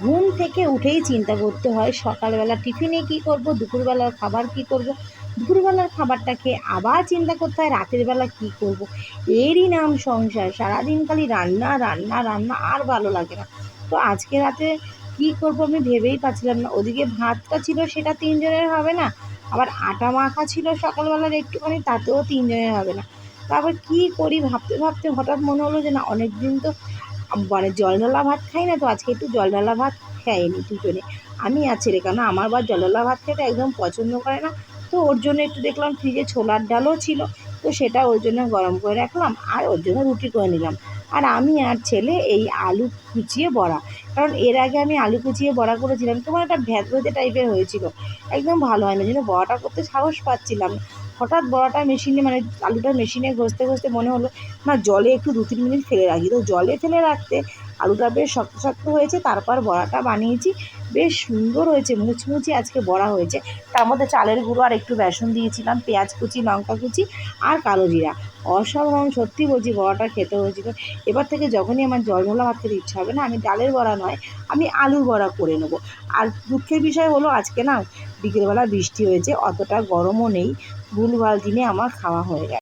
ঘুম থেকে উঠেই চিন্তা করতে হয় সকালবেলা টিফিনে কী করব, দুপুরবেলার খাবার কী করব, দুপুরবেলার খাবারটা খেয়ে আবার চিন্তা করতে হয় রাতের বেলা কী করব। এরই নাম সংসার, সারাদিন খালি রান্না রান্না রান্না, আর ভালো লাগে না। তো আজকে রাতে কী করব আমি ভেবেই পাচ্ছিলাম না। ওদিকে ভাতটা ছিল, সেটা ৩ জনের হবে না, আবার আটা মাখা ছিল সকালবেলার একটুখানি, তাতেও ৩ জনের হবে না। তারপর কী করি ভাবতে ভাবতে হঠাৎ মনে হলো যে না, অনেক দিন তো মানে জল ঢালা ভাত খাই না, তো আজকে একটু জল ঢালা ভাত খেয়ে নিই দুজনে, আমি আর ছেলে। কেন আমার বা জল ঢালা ভাত খেতে একদম পছন্দ করে না। তো ওর জন্য একটু দেখলাম ফ্রিজে ছোলার ডালও ছিল, তো সেটা ওর জন্য গরম করে রাখলাম, আর ওর জন্য রুটি করে নিলাম। আর আমি আর ছেলে এই আলু কুচিয়ে বড়া, কারণ এর আগে আমি আলু কুচিয়ে বড়া করেছিলাম, তোমার একটা ভেতভেতে টাইপের হয়েছিল, একদম ভালো হয় না, ওই জন্য বড়াটা করতে সাহস পাচ্ছিলাম না। হঠাৎ বড়াটা মেশিনে মানে আলুটা মেশিনে ঘষতে ঘষতে মনে হলো না, জলে একটু 2-3 মিনিট ফেলে রাখি। তো জলে ফেলে রাখতে আলুটা বেশ শক্ত শক্ত হয়েছে, তারপর বড়াটা বানিয়েছি, বেশ সুন্দর হয়েছে, মুচমুচে আজকে বড়া হয়েছে। তার মধ্যে চালের গুঁড়ো আর একটু বেসন দিয়েছিলাম, পেঁয়াজ কুচি, লঙ্কা কুচি আর কালো জিরা, অসাধারণ, সত্যি বলছি বড়াটা খেতে হয়েছিল। এবার থেকে যখনই আমার জল ঢালা ভাত খেতে ইচ্ছা হবে না, আমি ডালের বড়া নয়, আমি আলুর বড়া করে নেবো। আর দুঃখের বিষয় হলো আজকে না বিকেলবেলা বৃষ্টি হয়েছে, অতটা গরমও নেই, ভুলভাল দিনে আমার খাওয়া হয়ে গেছে।